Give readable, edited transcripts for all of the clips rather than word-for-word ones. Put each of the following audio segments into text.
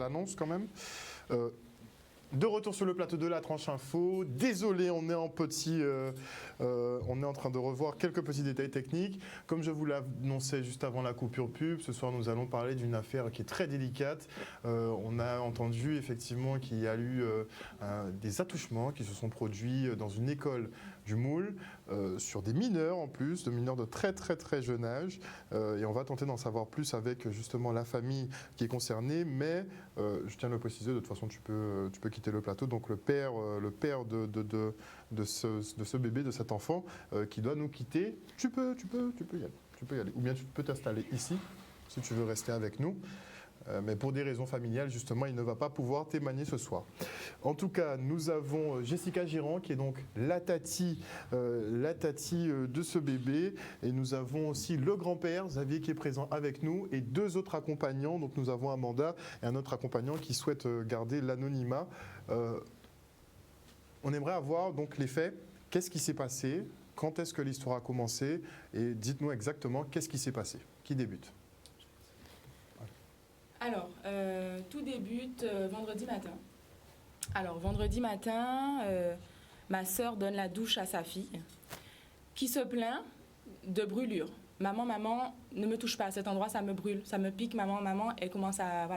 l'annonce quand même. De retour sur le plateau de la tranche info. Désolé, on est en train de revoir quelques petits détails techniques. Comme je vous l'annonçais juste avant la coupure pub, ce soir nous allons parler d'une affaire qui est très délicate. On a entendu effectivement qu'il y a eu des attouchements qui se sont produits dans une école du Moule, sur des mineurs en plus, de mineurs de très très très jeune âge. Et on va tenter d'en savoir plus avec justement la famille qui est concernée. Mais je tiens à le préciser, de toute façon tu peux quitter le plateau. Donc le père de ce bébé, de cet enfant qui doit nous quitter, tu peux y aller. Ou bien tu peux t'installer ici si tu veux rester avec nous. Mais pour des raisons familiales, justement, il ne va pas pouvoir témoigner ce soir. En tout cas, nous avons Jessica Girand, qui est donc la tati de ce bébé. Et nous avons aussi le grand-père, Xavier, qui est présent avec nous, et deux autres accompagnants. Donc nous avons Amanda et un autre accompagnant qui souhaite garder l'anonymat. On aimerait avoir donc les faits. Qu'est-ce qui s'est passé? Quand est-ce que l'histoire a commencé? Et dites-nous exactement qu'est-ce qui s'est passé. Qui débute? Alors, tout débute vendredi matin. Alors, vendredi matin, ma sœur donne la douche à sa fille, qui se plaint de brûlure. Maman, ne me touche pas à cet endroit, ça me brûle, ça me pique, maman. Elle commence à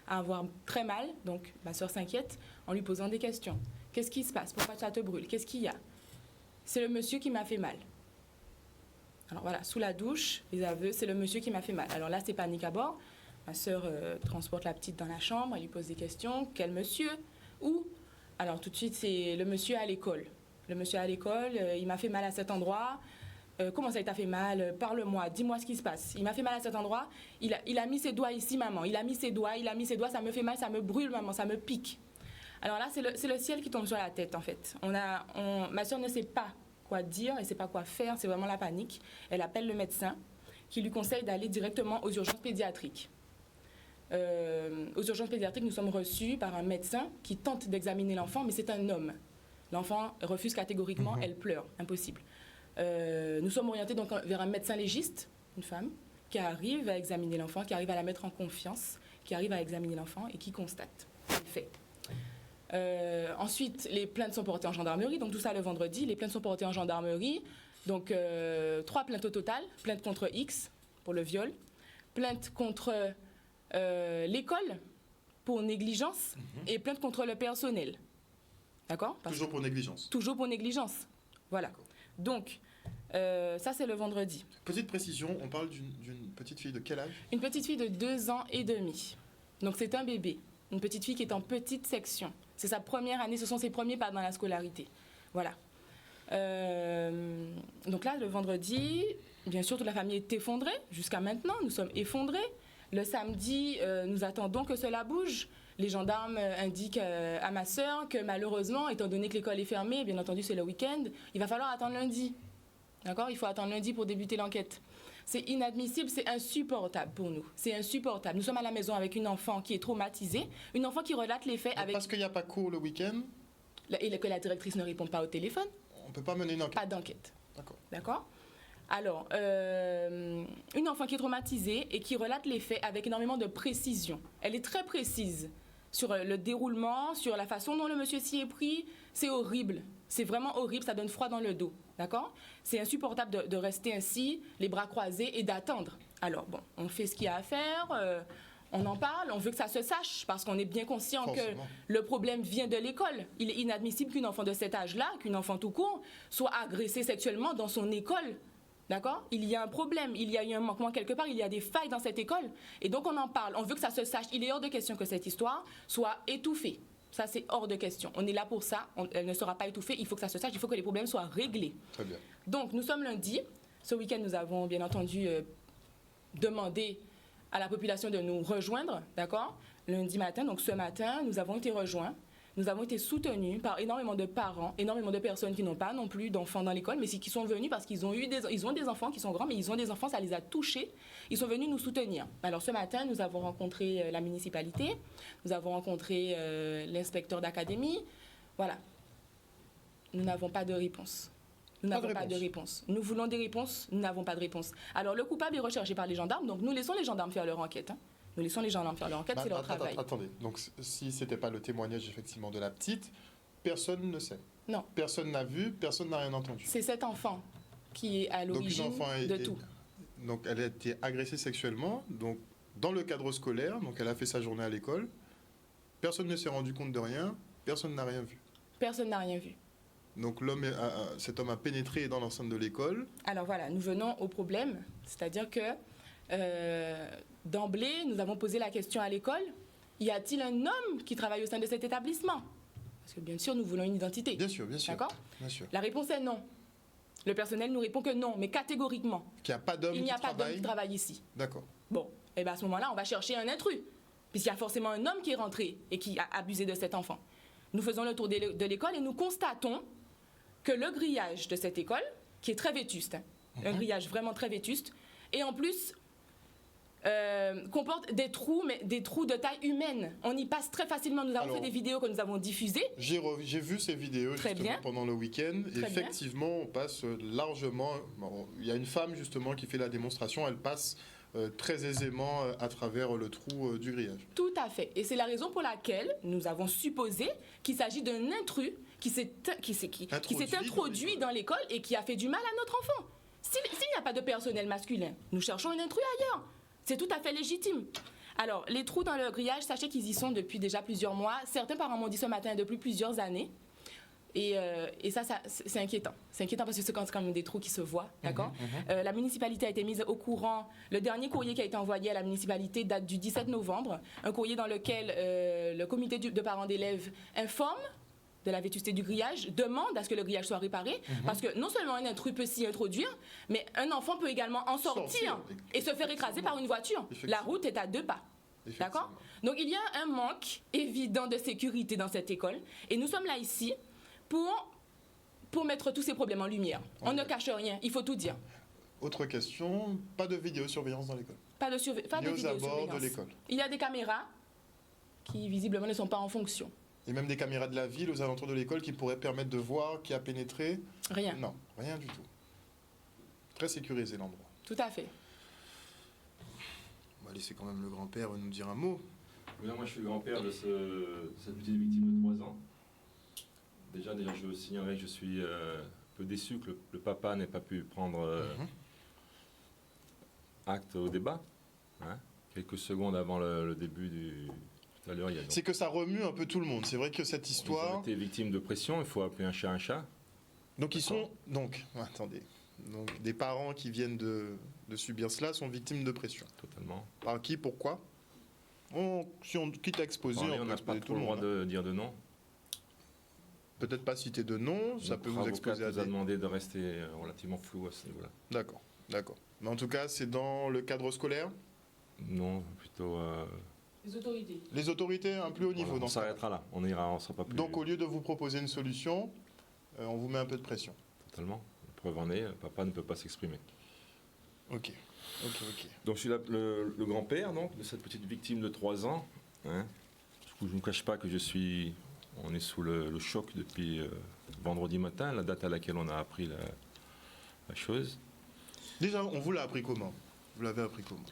avoir très mal. Donc, ma sœur s'inquiète en lui posant des questions. Qu'est-ce qui se passe? Pourquoi ça te brûle? Qu'est-ce qu'il y a? C'est le monsieur qui m'a fait mal. Alors voilà, sous la douche, les aveux, c'est le monsieur qui m'a fait mal. Alors là, c'est panique à bord. Ma sœur transporte la petite dans la chambre, elle lui pose des questions. Quel monsieur? Où? Alors tout de suite, c'est le monsieur à l'école. Le monsieur à l'école, il m'a fait mal à cet endroit. Comment ça, il t'a fait mal? Parle-moi, dis-moi ce qui se passe. Il m'a fait mal à cet endroit. Il a mis ses doigts ici, maman. Il a mis ses doigts, ça me fait mal, ça me brûle, maman, ça me pique. Alors là, c'est le ciel qui tombe sur la tête, en fait. Ma sœur ne sait pas quoi dire, elle ne sait pas quoi faire, c'est vraiment la panique. Elle appelle le médecin qui lui conseille d'aller directement aux urgences pédiatriques. Aux urgences pédiatriques, nous sommes reçus par un médecin qui tente d'examiner l'enfant, mais c'est un homme. L'enfant refuse catégoriquement, elle pleure, impossible. Nous sommes orientés donc vers un médecin légiste, une femme, qui arrive à examiner l'enfant, qui arrive à la mettre en confiance, qui arrive à examiner l'enfant et qui constate les faits. Ensuite, les plaintes sont portées en gendarmerie, donc tout ça le vendredi, les plaintes sont portées en gendarmerie. Donc 3 plaintes au total, plainte contre X pour le viol, plainte contre l'école pour négligence et plainte contre le personnel. D'accord? Toujours pour négligence. Toujours pour négligence. Voilà. Donc, ça c'est le vendredi. Petite précision, on parle d'une petite fille de quel âge? Une petite fille de 2 ans et demi. Donc c'est un bébé. Une petite fille qui est en petite section. C'est sa première année, ce sont ses premiers pas dans la scolarité. Voilà. Donc là, le vendredi, bien sûr, toute la famille est effondrée. Jusqu'à maintenant, nous sommes effondrés. Le samedi, nous attendons que cela bouge. Les gendarmes indiquent à ma sœur que malheureusement, étant donné que l'école est fermée, bien entendu c'est le week-end, il va falloir attendre lundi. D'accord? Il faut attendre lundi pour débuter l'enquête. C'est inadmissible, c'est insupportable pour nous. C'est insupportable. Nous sommes à la maison avec une enfant qui est traumatisée, une enfant qui relate les faits avec... Parce qu'il n'y a pas cours le week-end? Et que la directrice ne répond pas au téléphone? On ne peut pas mener une enquête? Pas d'enquête. D'accord. D'accord? Alors, une enfant qui est traumatisée et qui relate les faits avec énormément de précision. Elle est très précise sur le déroulement, sur la façon dont le monsieur s'y est pris. C'est horrible. C'est vraiment horrible, ça donne froid dans le dos. D'accord? C'est insupportable de rester ainsi, les bras croisés et d'attendre. Alors, bon, on fait ce qu'il y a à faire, on en parle, on veut que ça se sache parce qu'on est bien conscient que le problème vient de l'école. Il est inadmissible qu'une enfant de cet âge-là, qu'une enfant tout court, soit agressée sexuellement dans son école. D'accord? Il y a un problème, il y a eu un manquement quelque part, il y a des failles dans cette école. Et donc on en parle, on veut que ça se sache. Il est hors de question que cette histoire soit étouffée. Ça, c'est hors de question. On est là pour ça, elle ne sera pas étouffée, il faut que ça se sache, il faut que les problèmes soient réglés. Très bien. Donc nous sommes lundi. Ce week-end, nous avons bien entendu demandé à la population de nous rejoindre, d'accord? Lundi matin, donc ce matin, nous avons été rejoints. Nous avons été soutenus par énormément de parents, énormément de personnes qui n'ont pas non plus d'enfants dans l'école, mais qui sont venus parce qu'ils ont des enfants qui sont grands, mais ils ont des enfants, ça les a touchés. Ils sont venus nous soutenir. Alors ce matin, nous avons rencontré la municipalité, nous avons rencontré l'inspecteur d'académie. Voilà. Nous n'avons pas de réponse. Nous n'avons pas de réponse. Nous voulons des réponses, nous n'avons pas de réponse. Alors le coupable est recherché par les gendarmes, donc nous laissons les gendarmes faire leur enquête. Nous laissons les gendarmes faire leur enquête, c'est leur travail. Attendez, donc si ce n'était pas le témoignage effectivement de la petite, personne ne sait. Non. Personne n'a vu, personne n'a rien entendu. C'est cet enfant qui est à l'origine de tout. Donc elle a été agressée sexuellement, donc dans le cadre scolaire, donc elle a fait sa journée à l'école. Personne ne s'est rendu compte de rien, personne n'a rien vu. Personne n'a rien vu. Donc cet homme a pénétré dans l'enceinte de l'école. Alors voilà, nous venons au problème, c'est-à-dire que d'emblée, nous avons posé la question à l'école, y a-t-il un homme qui travaille au sein de cet établissement? Parce que bien sûr, nous voulons une identité. Bien sûr, bien sûr. D'accord? Bien sûr. La réponse est non. Le personnel nous répond que non, mais catégoriquement. Qu'il n'y a pas d'homme Il n'y a pas d'homme qui travaille ici. D'accord. Bon, et bien à ce moment-là, on va chercher un intrus, puisqu'il y a forcément un homme qui est rentré et qui a abusé de cet enfant. Nous faisons le tour de l'école et nous constatons que le grillage de cette école, qui est très vétuste, un grillage vraiment très vétuste, et en plus comporte des trous, mais des trous de taille humaine. On y passe très facilement. Nous avons fait des vidéos que nous avons diffusées. J'ai vu ces vidéos justement pendant le week-end. Effectivement, on passe largement. Bon, il y a une femme justement qui fait la démonstration. Elle passe très aisément à travers le trou du grillage. Tout à fait. Et c'est la raison pour laquelle nous avons supposé qu'il s'agit d'un intrus qui s'est introduit dans l'école et qui a fait du mal à notre enfant. S'il n'y a pas de personnel masculin, nous cherchons un intrus ailleurs. C'est tout à fait légitime. Alors, les trous dans le grillage, sachez qu'ils y sont depuis déjà plusieurs mois. Certains parents m'ont dit ce matin depuis plusieurs années. Et ça c'est inquiétant. C'est inquiétant parce que c'est quand même des trous qui se voient, d'accord? La municipalité a été mise au courant. Le dernier courrier qui a été envoyé à la municipalité date du 17 novembre. Un courrier dans lequel le comité de parents d'élèves informe de la vétusté du grillage, demande à ce que le grillage soit réparé, parce que non seulement un intrus peut s'y introduire, mais un enfant peut également en sortir et se faire écraser par une voiture. La route est à 2 pas. D'accord? Donc il y a un manque évident de sécurité dans cette école, et nous sommes là ici pour mettre tous ces problèmes en lumière. On ne cache rien, il faut tout dire. Autre question, pas de vidéosurveillance dans l'école? Pas de vidéosurveillance. De l'école. Il y a des caméras qui visiblement ne sont pas en fonction. Et même des caméras de la ville aux alentours de l'école qui pourraient permettre de voir qui a pénétré? Rien. Non, rien du tout. Très sécurisé l'endroit. Tout à fait. On va laisser quand même le grand-père nous dire un mot. Moi, je suis le grand-père de cette petite victime de 3 ans. Déjà, je signalerai que je suis un peu déçu que le papa n'ait pas pu prendre acte au débat. Hein, quelques secondes avant le début du... Tout à l'heure, il y a... C'est que ça remue un peu tout le monde. C'est vrai que cette histoire... Ils ont été victimes de pression, il faut appeler un chat un chat. Donc ils sont... attendez. Donc des parents qui viennent de subir cela sont victimes de pression. Totalement. Par qui? Pourquoi? Si on quitte à exposer, on n'a pas trop le droit de dire de non. Peut-être pas citer de nom, ça peut vous exposer à nous a demandé de rester relativement flou à ce niveau-là. D'accord. Mais en tout cas, c'est dans le cadre scolaire? Non, plutôt... Les autorités, un plus haut niveau. On s'arrêtera là, on sera pas plus... Donc au lieu de vous proposer une solution, on vous met un peu de pression. Totalement. La preuve en est, papa ne peut pas s'exprimer. Ok. Donc je suis le grand-père de cette petite victime de 3 ans. Hein. Je ne vous cache pas que on est sous le choc depuis vendredi matin, la date à laquelle on a appris la chose. Déjà, on vous l'a appris comment? Vous l'avez appris comment?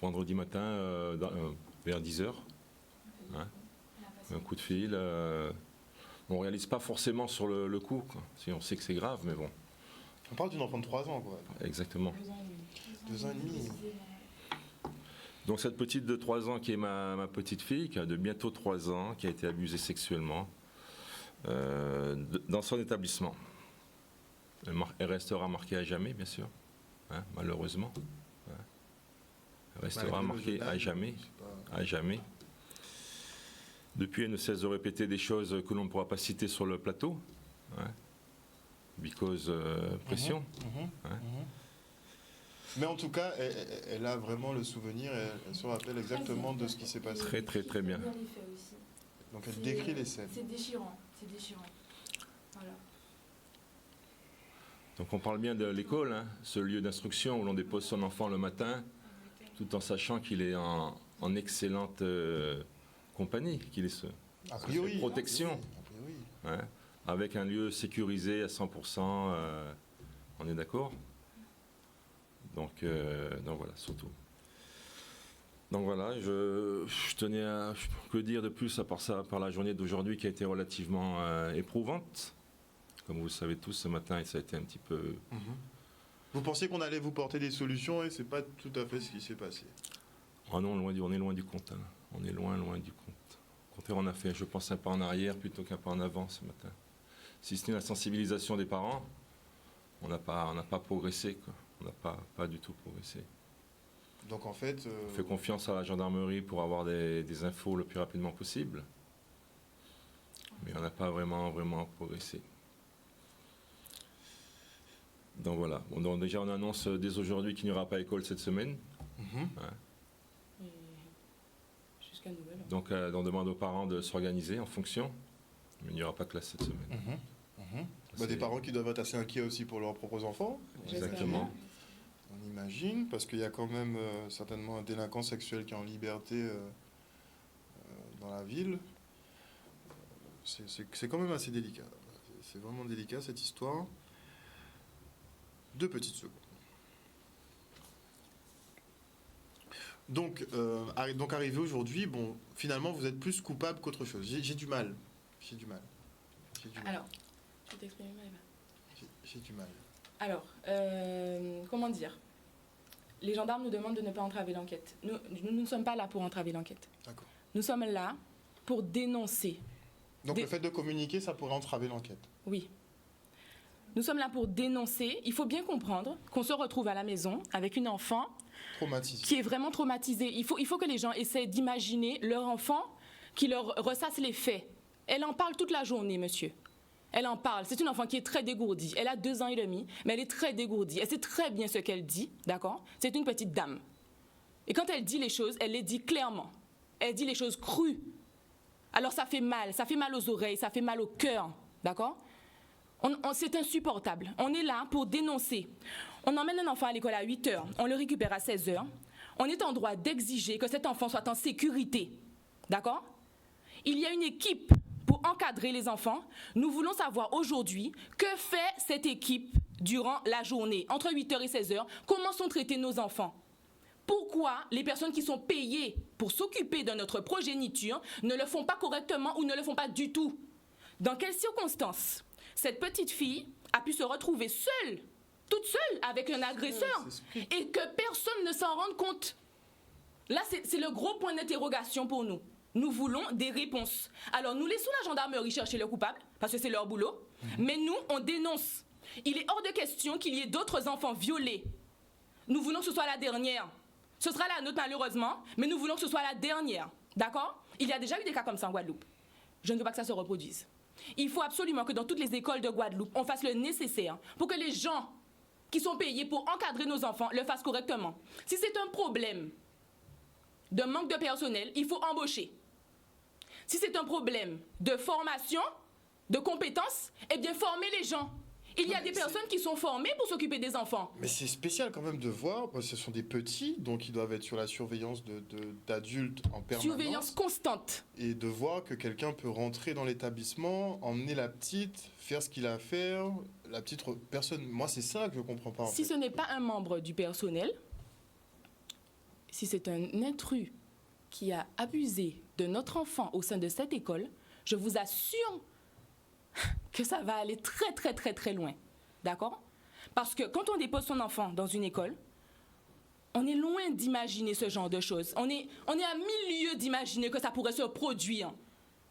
Vendredi matin, vers 10h. Hein. Un coup de fil. On ne réalise pas forcément sur le coup. Quoi. Si on sait que c'est grave, mais bon. On parle d'une enfant de 3 ans, quoi. Exactement. 2 ans et demi. Donc cette petite de 3 ans qui est ma petite fille, qui a de bientôt 3 ans, qui a été abusée sexuellement dans son établissement. Elle restera marquée à jamais, bien sûr, hein, malheureusement. Hein. Elle restera marquée à jamais, à jamais. Depuis, elle ne cesse de répéter des choses que l'on ne pourra pas citer sur le plateau. Hein. Because pression. Hein. Mais en tout cas, elle a vraiment le souvenir, elle se rappelle exactement de ce qui s'est passé. Très, très, très bien. Donc elle décrit les scènes. C'est déchirant. Voilà. Donc on parle bien de l'école, hein, ce lieu d'instruction où l'on dépose son enfant le matin, tout en sachant qu'il est en excellente compagnie, qu'il est a priori, protection, a priori. Hein, avec un lieu sécurisé à 100%, on est d'accord? Donc voilà, surtout. Donc voilà, je tenais à... Que dire de plus à part ça, par la journée d'aujourd'hui qui a été relativement éprouvante. Comme vous le savez tous, ce matin, ça a été un petit peu... Vous pensiez qu'on allait vous porter des solutions et c'est pas tout à fait ce qui s'est passé. Oh non, on est loin du compte. Hein. On est loin du compte. Au contraire, on a fait, je pense, un pas en arrière plutôt qu'un pas en avant ce matin. Si ce n'est la sensibilisation des parents, on n'a pas progressé, quoi. On n'a pas du tout progressé. Donc en fait... On fait confiance à la gendarmerie pour avoir des infos le plus rapidement possible. Mais on n'a pas vraiment progressé. Donc voilà. Bon, donc déjà, on annonce dès aujourd'hui qu'il n'y aura pas école cette semaine. Ouais. Jusqu'à nouvel. Donc on demande aux parents de s'organiser en fonction. Mais il n'y aura pas de classe cette semaine. Des parents qui doivent être assez inquiets aussi pour leurs propres enfants. Exactement. On imagine, parce qu'il y a quand même certainement un délinquant sexuel qui est en liberté dans la ville. C'est quand même assez délicat. C'est vraiment délicat cette histoire. 2 petites secondes. Donc arrivé aujourd'hui, bon, finalement, vous êtes plus coupable qu'autre chose. J'ai du mal. Alors, je vais t'exprimer, Maëva. J'ai du mal. Alors, comment dire? Les gendarmes nous demandent de ne pas entraver l'enquête. Nous ne sommes pas là pour entraver l'enquête. D'accord. Nous sommes là pour dénoncer. Donc le fait de communiquer, ça pourrait entraver l'enquête. Oui. Nous sommes là pour dénoncer. Il faut bien comprendre qu'on se retrouve à la maison avec une enfant qui est vraiment traumatisée. Il faut que les gens essaient d'imaginer leur enfant qui leur ressasse les faits. Elle en parle toute la journée, monsieur. Elle en parle. C'est une enfant qui est très dégourdie. Elle a 2 ans et demi, mais elle est très dégourdie. Elle sait très bien ce qu'elle dit, d'accord? C'est une petite dame. Et quand elle dit les choses, elle les dit clairement. Elle dit les choses crues. Alors ça fait mal aux oreilles, ça fait mal au cœur, d'accord? C'est insupportable. On est là pour dénoncer. On emmène un enfant à l'école à 8 heures, on le récupère à 16 heures. On est en droit d'exiger que cet enfant soit en sécurité, d'accord? Il y a une équipe pour encadrer les enfants. Nous voulons savoir aujourd'hui que fait cette équipe durant la journée, entre 8 heures et 16 heures. Comment sont traités nos enfants? Pourquoi les personnes qui sont payées pour s'occuper de notre progéniture ne le font pas correctement ou ne le font pas du tout? Dans quelles circonstances cette petite fille a pu se retrouver seule, toute seule, avec un agresseur, et que personne ne s'en rende compte? Là, c'est le gros point d'interrogation pour nous. Nous voulons des réponses. Alors, nous laissons la gendarmerie chercher le coupable, parce que c'est leur boulot, mais nous, on dénonce. Il est hors de question qu'il y ait d'autres enfants violés. Nous voulons que ce soit la dernière. Ce sera la nôtre, malheureusement, mais nous voulons que ce soit la dernière. D'accord? Il y a déjà eu des cas comme ça en Guadeloupe. Je ne veux pas que ça se reproduise. Il faut absolument que dans toutes les écoles de Guadeloupe, on fasse le nécessaire pour que les gens qui sont payés pour encadrer nos enfants le fassent correctement. Si c'est un problème de manque de personnel, il faut embaucher. Si c'est un problème de formation, de compétences, eh bien former les gens. Il y a des personnes qui sont formées pour s'occuper des enfants. Mais c'est spécial quand même de voir, parce que ce sont des petits, donc ils doivent être sur la surveillance d'adultes en permanence. Surveillance constante. Et de voir que quelqu'un peut rentrer dans l'établissement, emmener la petite, faire ce qu'il a à faire, la petite personne. Moi, c'est ça que je ne comprends pas. Si ce n'est pas un membre du personnel, si c'est un intrus qui a abusé de notre enfant au sein de cette école, je vous assure que ça va aller très, très, très, très loin. D'accord? Parce que quand on dépose son enfant dans une école, on est loin d'imaginer ce genre de choses. On est à 1000 lieues d'imaginer que ça pourrait se produire.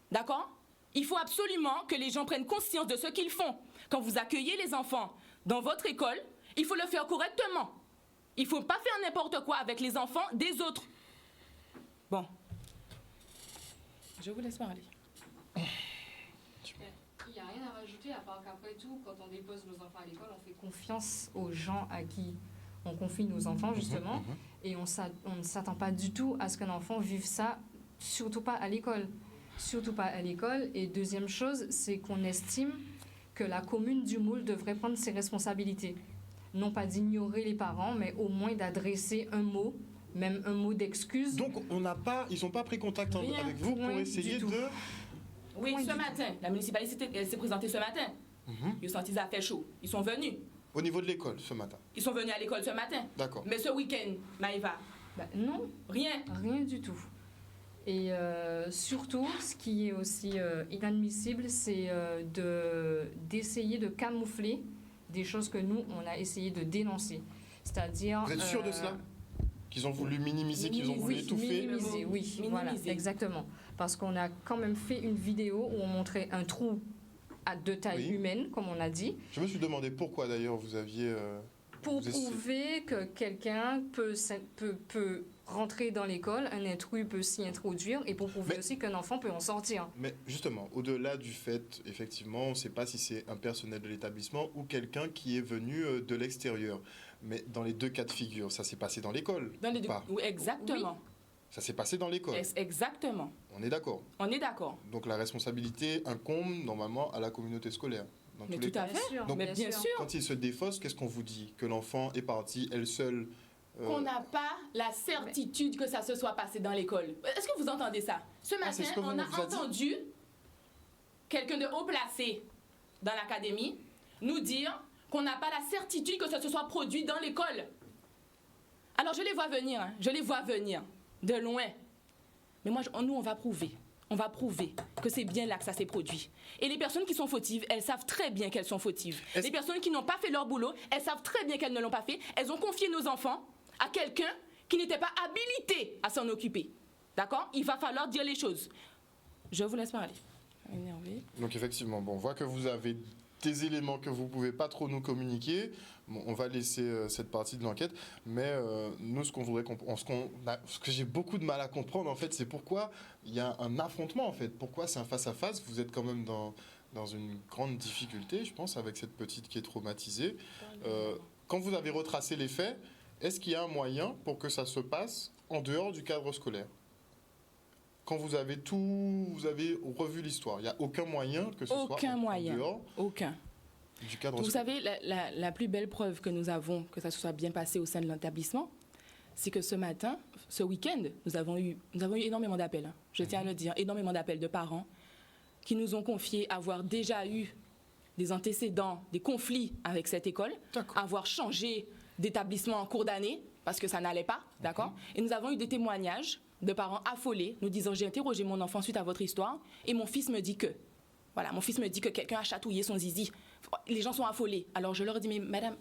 D'accord? Il faut absolument que les gens prennent conscience de ce qu'ils font. Quand vous accueillez les enfants dans votre école, il faut le faire correctement. Il ne faut pas faire n'importe quoi avec les enfants des autres. Bon. Je vous laisse parler. Il n'y a rien à rajouter, à part qu'après tout, quand on dépose nos enfants à l'école, on fait confiance aux gens à qui on confie nos enfants, justement, et on ne s'attend pas du tout à ce qu'un enfant vive ça, surtout pas à l'école. Surtout pas à l'école. Et deuxième chose, c'est qu'on estime que la commune du Moule devrait prendre ses responsabilités. Non pas d'ignorer les parents, mais au moins d'adresser un mot, même un mot d'excuse. Donc ils n'ont pas pris contact avec vous pour essayer de... Oui, ce matin, la municipalité elle s'est présentée ce matin. Ils ont senti ça fait chaud. Ils sont venus. Au niveau de l'école, ce matin? Ils sont venus à l'école ce matin. D'accord. Mais ce week-end, Maëva, Non, Rien. rien du tout. Et surtout, ce qui est aussi inadmissible, c'est d'essayer de camoufler des choses que nous, on a essayé de dénoncer. C'est-à-dire... Vous êtes sûr de cela? Qu'ils ont voulu minimiser, qu'ils ont voulu étouffer? Minimiser, oui, voilà, exactement. Parce qu'on a quand même fait une vidéo où on montrait un trou de taille humaine, comme on a dit. Je me suis demandé pourquoi d'ailleurs vous aviez... Pour prouver que quelqu'un peut rentrer dans l'école, un intrus peut s'y introduire, et pour prouver aussi qu'un enfant peut en sortir. Mais justement, au-delà du fait, effectivement, on ne sait pas si c'est un personnel de l'établissement ou quelqu'un qui est venu de l'extérieur. Mais dans les deux cas de figure, ça s'est passé dans l'école? Dans les deux. Pas. Oui, exactement. Oui. Ça s'est passé dans l'école? Exactement. On est d'accord? On est d'accord. Donc la responsabilité incombe normalement à la communauté scolaire. Dans Mais tous les tout à cas. fait. Donc, Mais bien sûr. Quand il se défausse, qu'est-ce qu'on vous dit? Que l'enfant est parti elle seule? Qu'on n'a pas la certitude que ça se soit passé dans l'école. Est-ce que vous entendez ça? Ce matin, c'est ce que on a vous a dit. entendu quelqu'un de haut placé dans l'académie nous dire qu'on n'a pas la certitude que ça se soit produit dans l'école. Alors je les vois venir, hein. Je les vois venir de loin. Mais moi, nous, on va prouver. On va prouver que c'est bien là que ça s'est produit. Et les personnes qui sont fautives, elles savent très bien qu'elles sont fautives. Les personnes qui n'ont pas fait leur boulot, elles savent très bien qu'elles ne l'ont pas fait. Elles ont confié nos enfants à quelqu'un qui n'était pas habilité à s'en occuper. D'accord? Il va falloir dire les choses. Je vous laisse parler. Énervé. Donc effectivement, bon, on voit que vous avez des éléments que vous ne pouvez pas trop nous communiquer. Bon, on va laisser cette partie de l'enquête, mais nous, ce qu'on voudrait comprendre, ce que j'ai beaucoup de mal à comprendre, en fait, c'est pourquoi il y a un affrontement, en fait. Pourquoi c'est un face-à-face? Vous êtes quand même dans une grande difficulté, je pense, avec cette petite qui est traumatisée. Quand vous avez retracé les faits, est-ce qu'il y a un moyen pour que ça se passe en dehors du cadre scolaire? Quand vous avez revu l'histoire, il n'y a aucun moyen que ce soit en dehors Aucun. du cadre Vous scolaire. savez, la plus belle preuve que nous avons que ça se soit bien passé au sein de l'établissement, c'est que ce matin, ce week-end, nous avons eu énormément d'appels. Je tiens à le dire, énormément d'appels de parents qui nous ont confié avoir déjà eu des antécédents, des conflits avec cette école, avoir changé d'établissement en cours d'année parce que ça n'allait pas, d'accord? Et nous avons eu des témoignages de parents affolés, nous disant j'ai interrogé mon enfant suite à votre histoire et mon fils me dit que, voilà, mon fils me dit que quelqu'un a chatouillé son zizi. Les gens sont affolés. Alors je leur dis mais madame,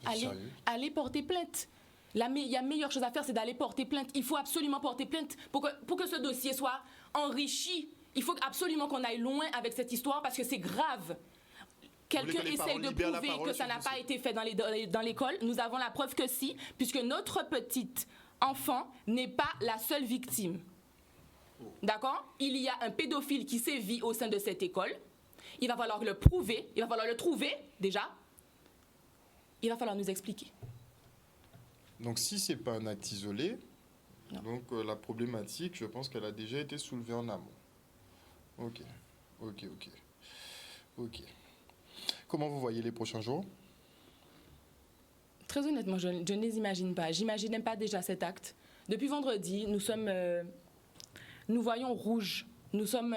allez porter plainte. Il y a meilleure chose à faire, c'est d'aller porter plainte. Il faut absolument porter plainte pour que ce dossier soit enrichi. Il faut absolument qu'on aille loin avec cette histoire parce que c'est grave. Quelqu'un essaye de prouver que ça n'a pas été fait dans l'école. Nous avons la preuve que si, puisque notre petite enfant n'est pas la seule victime. D'accord? Il y a un pédophile qui sévit au sein de cette école. Il va falloir le prouver, il va falloir le trouver déjà. Il va falloir nous expliquer. Donc si c'est pas un acte isolé, donc la problématique, je pense qu'elle a déjà été soulevée en amont. Ok. Comment vous voyez les prochains jours? Très honnêtement, je ne les imagine pas. J'imagine même pas déjà cet acte. Depuis vendredi, nous voyons rouge. Nous sommes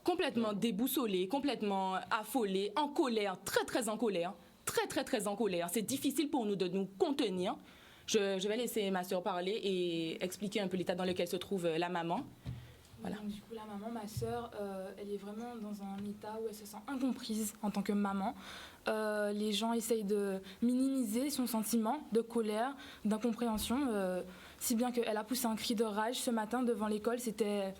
complètement déboussolés, complètement affolés, en colère, très en colère. Très en colère. C'est difficile pour nous de nous contenir. Je vais laisser ma soeur parler et expliquer un peu l'état dans lequel se trouve la maman. Voilà. Donc, du coup, la maman, ma sœur, elle est vraiment dans un état où elle se sent incomprise en tant que maman. Les gens essayent de minimiser son sentiment de colère, d'incompréhension, si bien qu'elle a poussé un cri de rage ce matin devant l'école. C'était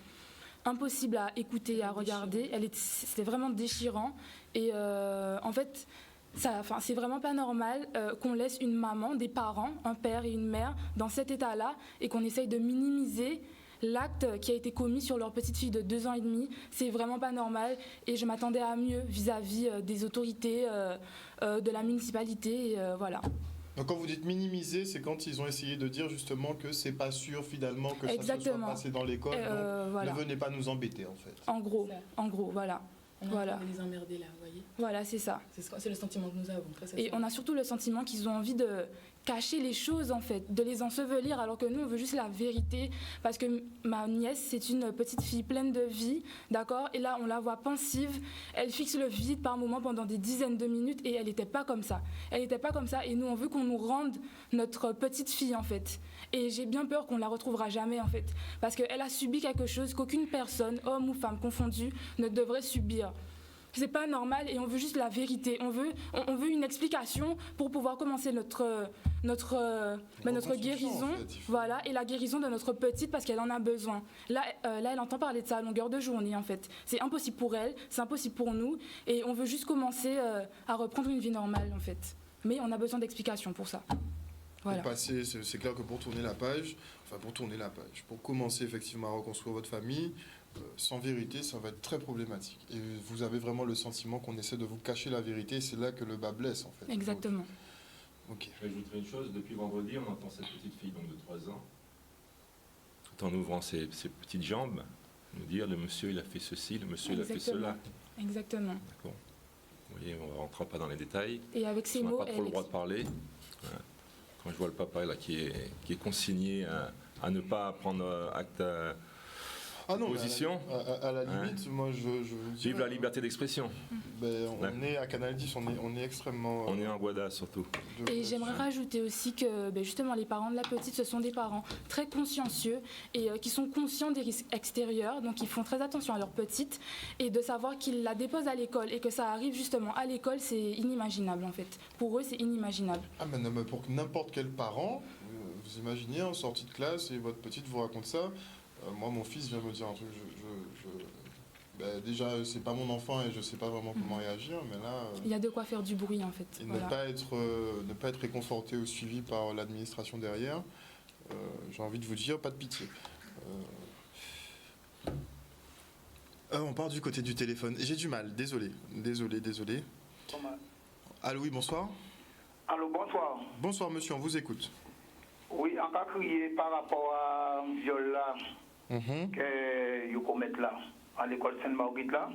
impossible à écouter et à regarder. C'était vraiment déchirant. Et en fait, c'est vraiment pas normal qu'on laisse une maman, des parents, un père et une mère dans cet état-là et qu'on essaye de minimiser l'acte qui a été commis sur leur petite fille de 2 ans et demi. C'est vraiment pas normal et je m'attendais à mieux vis-à-vis des autorités, de la municipalité, et voilà. Donc quand vous dites minimiser, c'est quand ils ont essayé de dire justement que c'est pas sûr finalement que ça se soit passé dans l'école, donc voilà. ne venez pas nous embêter en fait. En gros, voilà. On est en train de les emmerder là, vous voyez. Voilà, c'est ça. C'est le sentiment que nous avons. Et on a surtout le sentiment qu'ils ont envie de cacher les choses, en fait, de les ensevelir, alors que nous, on veut juste la vérité. Parce que ma nièce, c'est une petite fille pleine de vie, d'accord? Et là, on la voit pensive. Elle fixe le vide par moments pendant des dizaines de minutes et elle n'était pas comme ça. Elle n'était pas comme ça et nous, on veut qu'on nous rende notre petite fille, en fait. Et j'ai bien peur qu'on la retrouvera jamais en fait. Parce qu'elle a subi quelque chose qu'aucune personne, homme ou femme confondu, ne devrait subir. C'est pas normal et on veut juste la vérité. On veut une explication pour pouvoir commencer notre guérison, en fait, voilà, et la guérison de notre petite parce qu'elle en a besoin. Là, elle entend parler de ça à longueur de journée en fait. C'est impossible pour elle, c'est impossible pour nous et on veut juste commencer à reprendre une vie normale en fait. Mais on a besoin d'explications pour ça. Voilà. C'est clair que pour tourner la page, pour commencer effectivement à reconstruire votre famille, sans vérité, ça va être très problématique. Et vous avez vraiment le sentiment qu'on essaie de vous cacher la vérité, et c'est là que le bas blesse en fait. Exactement. Ok. J'ajouterai une chose, depuis vendredi, on entend cette petite fille donc de 3 ans, tout en ouvrant ses petites jambes, nous dire le monsieur il a fait ceci, le monsieur il a fait cela. Exactement. D'accord. Vous voyez, on ne rentrera pas dans les détails. Et avec ces on n'a mots, pas trop le droit de parler. Quand je vois le papa là, qui est consigné à ne pas prendre acte position. À la limite, moi je vous dis. Vive la liberté d'expression. On est à Canal 10, on est extrêmement. On est en Guada surtout. Et j'aimerais rajouter aussi que justement les parents de la petite, ce sont des parents très consciencieux et qui sont conscients des risques extérieurs, donc ils font très attention à leur petite et de savoir qu'ils la déposent à l'école et que ça arrive justement à l'école, c'est inimaginable en fait. Pour eux, c'est inimaginable. Ah mais non, mais pour n'importe quel parent, vous imaginez en sortie de classe et votre petite vous raconte ça. Moi, mon fils vient me dire un truc. Déjà, c'est pas mon enfant et je sais pas vraiment comment réagir, mais là. Il y a de quoi faire du bruit en fait. Et voilà. ne pas être réconforté ou suivi par l'administration derrière. J'ai envie de vous dire, pas de pitié. On part du côté du téléphone. J'ai du mal, désolé. Allô, oui, bonsoir. Allô, bonsoir. Bonsoir, monsieur, on vous écoute. Oui, on a crié par rapport à un viol là, que vous commettez là, à l'école Sainte-Marguerite là.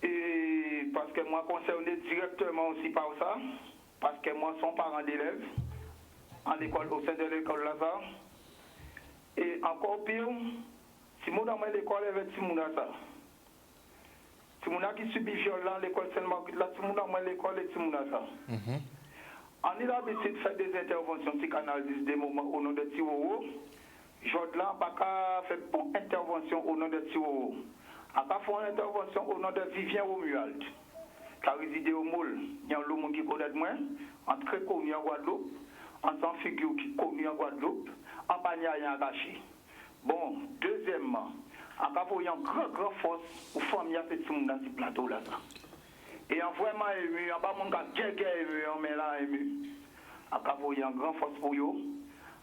Et parce que moi, concerné directement aussi par ça, parce que moi, son parent d'élèves, à l'école, au sein de l'école là, ça. Et encore pire, si moi dans l'école avec Timouna ça. Timouna qui subit viol là, l'école Sainte-Marguerite là, Timouna dans l'école et Timouna ça. On a l'habitude de faire des interventions psychanalyses des moments au nom de Tiworo. Jordan n'a pas fait une intervention au nom de Tiworo. On a fait une intervention au nom de Vivien Romuald, qui a résidé au Moule. Il y a un monde qui connaît moins, en très connu en Guadeloupe, en tant figure qui connu en Guadeloupe, en Bagnaï en Gaché. Bon, deuxièmement, on a fait une grande force pour famille à ce monde dans ce plateau là. Et en vraiment ému, en bas mon gars ému, on met là ému. En cas où il y a une grande force pour eux,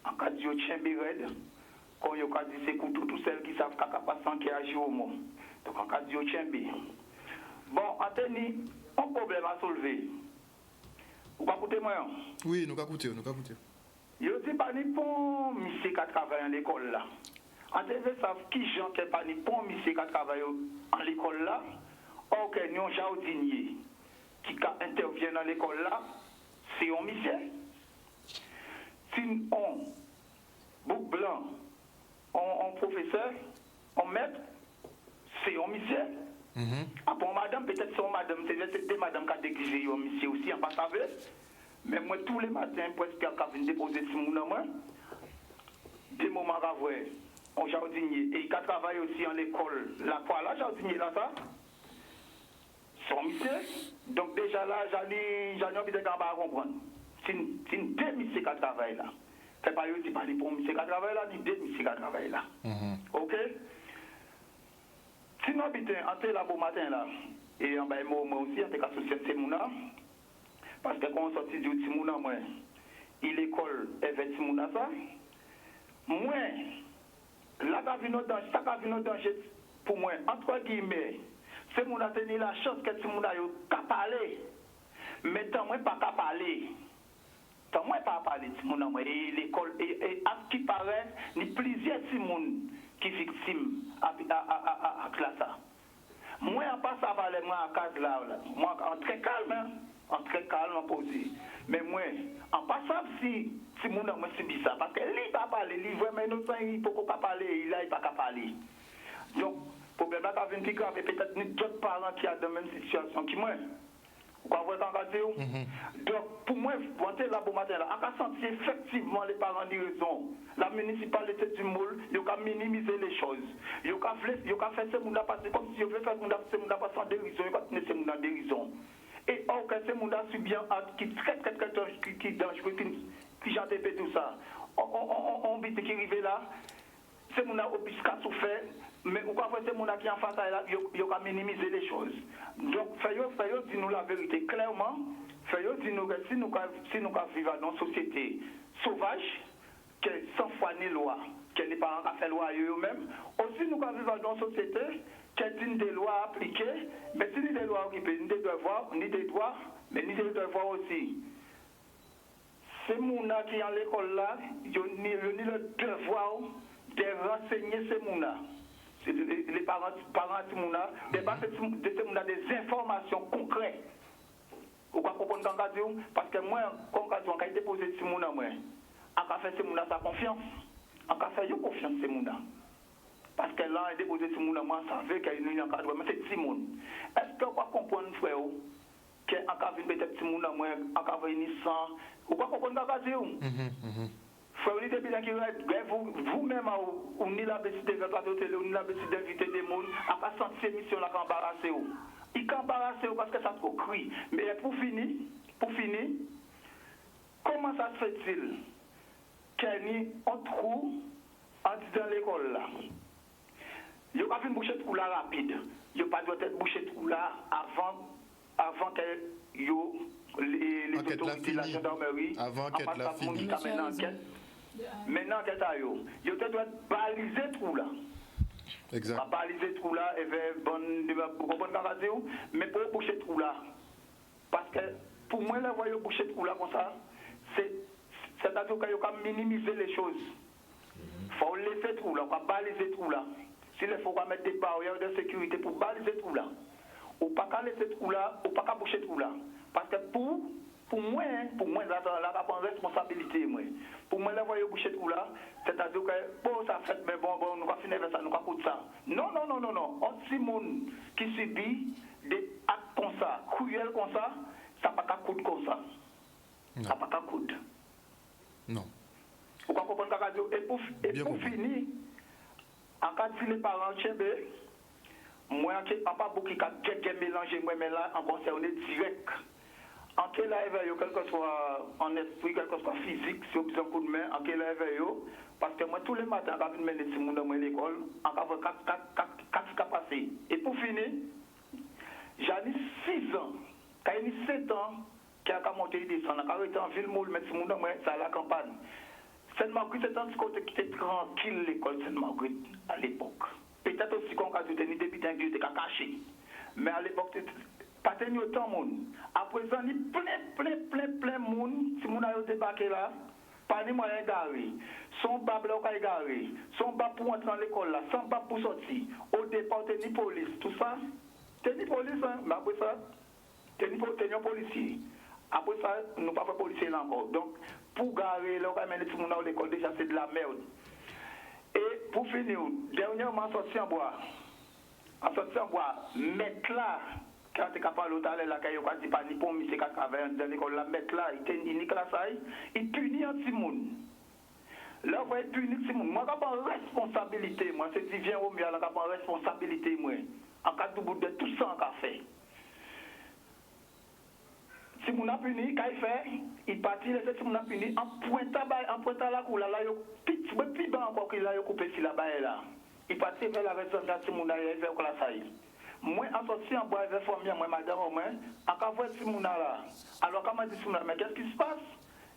en cas de tien red, quand il y a dit c'est pour tous celles qui savent qu'à passer qui agit au monde. Donc en cas de tien bon, Anthony, un problème à soulever. Vous écoutez moi? Oui, nous écoutez. Je dis pas ni pour monsieur qui travaille à l'école là. Anthony savent qui gens qui pas ni pour monsieur qui travaille à l'école là. Or que nous jardinier qui intervient dans l'école là, c'est un monsieur. Si on bouc blanc, on professeur, on maître, c'est un monsieur. Ah bon, madame, peut-être c'est madame, c'est des madame qui a déguisé un monsieur aussi, on pas savoir. Mais moi, tous les matins, presque, quand je viens déposer ce monde, des moments à voir, on jardinier, et qui travaille aussi en école, la quoi là, jardinier là, ça. Son monsieur, donc déjà là, j'en ai envie de comprendre. C'est une deux monsieur qui travaille là. C'est pas aussi pas pour monsieur qui travaille là, ni deux monsieur qui travaille là. Ok? Sinon, putain, entre là bon matin là, et en bas, moi aussi, en tant qu'associé Mouna, parce que quand on sortit du Timouna, moi, il école avec Timouna ça, moi, là, ça a vu notre danger pour moi, entre guillemets. C'est mon a tenu la chance que tout le monde a parlé. Mais tant moi pas parler. Tant moi pas parler tout le monde et l'école et à ce qui paraît, ni plusieurs monde qui victime à classe. Moi en pas ça va moi à case là. Moi en très calme en posé. Mais moi en pas ça si monde moi subit ça parce que lui pas parler, lui vraiment nous il peut pas parler, il pas parler. Donc problème là, quand vient plus grave, et peut-être d'autres parents qui sont dans la même situation que moi. Vous comprenez ce que je dis? Donc, pour moi, quand là, bon matin, on a senti effectivement les parents de raison. La municipalité du Moule, ils ont minimisé les choses. Ils ont fait ce monde passer comme si ils voulaient faire ce monde passer en dérision, ils ont continué ce monde en dérision. Et or, que ce monde a subi un acte qui est très dangereux, qui j'antépé tout ça. On vit qui arrive là, ce monde a obiscat souffert. Mais ou quand c'est mon qui en face à là, il a minimiser les choses. Donc, faisons dis-nous la vérité clairement. Faisons dis-nous que si nous vivons dans une société sauvage, que sans foi ni loi, que les parents ont fait loi eux-mêmes, aussi nous vivons dans une société qui a des lois appliquées, mais si nous des lois occupées, ni des devoirs, ni des droits, mais ni des devoirs aussi. Ces gens qui sont à l'école là, ils ont le devoir de renseigner ces gens. Les parents de Mouna, des informations concrètes. Vous comprenez ce que je dis? Parce que moi, quand je suis déposé sur Mouna, je vais faire Mouna sa confiance. Je vais faire confiance sur Mouna. Parce que là, il est déposé sur Mouna, moi, je savais qu'il y a un encadrement. Mais c'est Simon. Est-ce que vous comprenez, frère, que en peut-être Mouna, moi, en une sans. Vous comprenez ce que je dis? Vous-même, vous n'avez pas décidé de faire la télé, vous n'avez pas décidé d'inviter des gens, à pas sentir ces missions-là qui embarrassent. Ils embarrassent parce que ça trop crie. Mais pour finir, comment ça se fait-il qu'il y ait un trou dans l'école là? Il n'y a pas une bouchée de trou là rapide. Il n'y a pas de bouchée de trou là avant que les autorités de la gendarmerie avant qu'elle l'a fini. Maintenant, il doit baliser le trou là. Exact. Pas baliser le trou là, et mais pour boucher le trou là. Parce que pour moi, la voie boucher le trou là comme ça, c'est-à-dire qu'il faut minimiser les choses. Il faut laisser le trou là, il faut baliser le trou là. S'il faut mettre des barrières de sécurité pour baliser le trou là. Ou pas qu'à laisser le trou là, ou pas qu'à boucher le trou là. Parce que pour moi, là, on prend responsabilité. Pour moi, la voie boucher tout là, c'est-à-dire que, bon, ça fait, mais bon, nous allons finir avec ça, nous allons coûter ça. Non. On petit monde qui subit des actes comme ça, cruels comme ça, ça ne va pas coûter comme ça. Ça ne va pas coûter. Non. Vous comprenez ce que je dis? Et pour finir, en cas de les parents chébé, moi, je n'ai pas beaucoup de mélanger, mais là, en concerné direct. En quel éveil, quel que soit en esprit, quel que soit physique, si vous avez un coup de main, en quel éveil, parce que moi, tous les matins, quand je mets les petits dans l'école, en cas de 4 cas passés. Et pour finir, j'ai 6 ans, quand j'ai 7 ans, qui a monté et descendu, quand j'étais en ville, c'est à la campagne. Sainte-Marguerite, c'est un côté qui était tranquille, l'école Sainte-Marguerite, à l'époque. Peut-être aussi qu'on a tenu des bitins qui étaient cachés. Mais à l'époque, pas tenu autant de monde. À présent, il y a plein de monde. Si on a débarqué là, pas de moyens garés. Son bas blanc garé. Son bas pour entrer dans l'école là. Son bas pour sortir. Au départ, t'es ni police. Tout ça, t'es ni police. Hein? Mais après ça, t'es ni policier. Après ça, nous ne pas faire policier là encore. Donc, pour garer, là, on va mener tout le monde à l'école. Déjà, c'est de la merde. Et pour finir, dernièrement, sorti en bois. Mettre là. Quand tu es capable de l'hôtel, là, quand tu pas ni pour M. 80 dans l'école, là, mettre là, il nique la saille, il punit un petit monde. Là, on va être puni un petit monde. Moi, je prends responsabilité, moi, c'est dit, viens au mieux, là, je prends responsabilité, moi, en cas de bout de tout ça en café. Si mon a puni, quand il fait, il partit, si mon a puni, en pointant la cour, là, plus bas encore qu'il a coupé si la baille là. Il partit vers la version de si mon a fait la saille. Moi, en sorti en bois, je vais former, moi, madame, au moins, en cas de si mon a là. Alors, quand m'a dit si mon a, mais qu'est-ce qui se passe?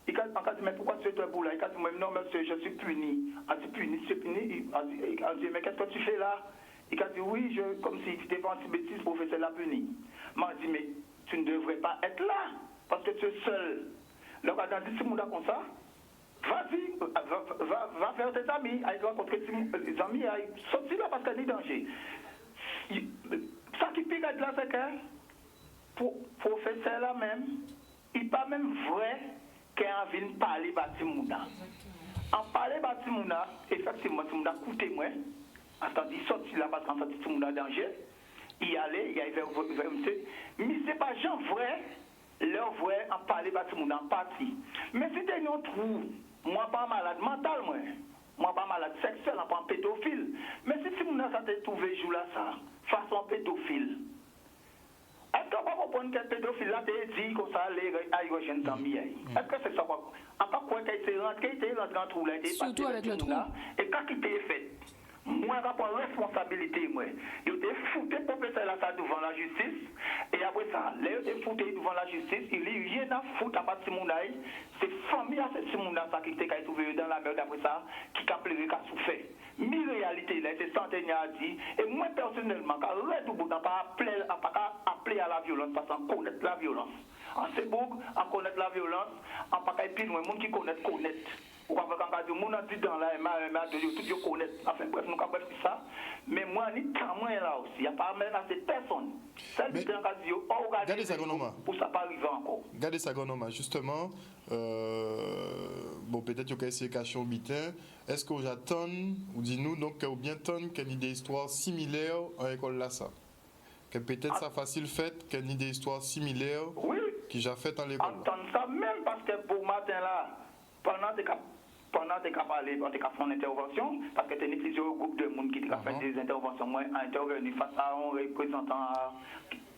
Il a dit, mais pourquoi tu es un bout là? Il a dit, non, monsieur, je suis puni. Il a dit, puni. Il a dit, mais qu'est-ce que tu fais là? Il a dit, oui, comme si tu étais pas en bêtise, professeur l'a puni. Il m'a dit, mais tu ne devrais pas être là, parce que tu es seul. Donc, il a dit, si mon a comme ça, vas-y, va faire tes amis, aille rencontrer tes amis, aille sortir là parce qu'il y a des dangers. Ça qui pique là, c'est que pour professeur là même, il n'est pas même vrai qu'il a envie de parler Batimouna. En parler Batimouna, effectivement, Batimouna coûte moins. Attends, il sortit là parce qu'en fait, Batimouna danger. y aller, il y a vers monsieur. Mais c'est pas gens vrai, leur vrai en parler parce que mon en partie. Mais si t'es un trou, moi pas malade mental, moi pas malade sexuel, pas pédophile. Mais si mon ça te trouvé jour là ça, façon pédophile. Est-ce qu'on va comprendre que le pédophile là te dit comme ça les aérogènes dans mieux? Est-ce que c'est ça quoi? En pas quoi qu'il était rentré dans le trou là, surtout avec le trou. Et quand il était fait, moi je prends responsabilité moi. Il était foutu professeur là ça devant la justice et après ça, là il était foutu devant la justice, il n'y a rien à foutre à partir de mon œil. C'est famille à ce monde là qui était trouvé dans la merde après ça qui a pleuré qui a souffert. Mais réalité là c'est centenaire a dit et moi personnellement quand le bout n'a pas appelé à la violence parce qu'on connaît la violence. En Facebook, on connaît la violence, on pas plus loin monde qui connaît. Ou quand on dit mon dit dans la tout le connaît. Enfin bref, nous avons fait ça. Mais moi ni témoin là aussi, il n'y a pas même assez personne. Celle qui a dit regardez ça pour ça pas arriver encore. Regardez ça justement bon peut-être qu'il y a essayé de cacher au bitin. Est-ce qu'on attend ou dis-nous donc ou bien tant qu'il y a des histoires similaires à l'école là ça? Que peut-être ça facile fait qu'il y a des histoires similaires qui j'ai fait en l'école. Entendre ça même parce que pour matin là pendant que parler, on a fait une intervention, parce que tu as plusieurs groupes de monde qui ont fait des interventions. Moi, intervenu face à un représentant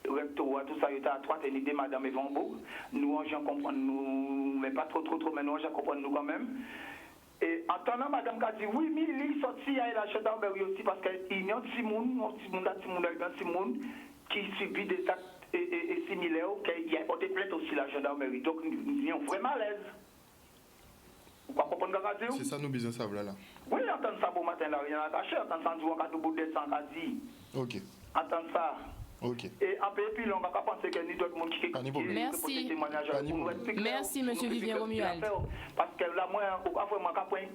rectorat, tout ça, il y a trois techniques de Madame Evambo. Nous, j'en comprends, nous, mais pas trop, mais nous, j'en comprends nous quand même. Et en entendant Madame qui a dit, oui, mais il est sorti à la gendarmerie aussi, parce qu'il y a un petit monde qui subit des actes similaires, qui a porté plainte aussi la gendarmerie. Donc, il y a un vrai malaise. Vous comprenez ce que je c'est ça nos business là. Oui, entendre ça pour matin, là, rien à cacher. Entendre ça, on va tout de 100 à 10. Ok. Entendre ça. Ok. Et après, puis, on va pas penser qu'il y a d'autres monde qui merci. Merci, monsieur Vivien Romuald. Parce que là, moi, on va vraiment point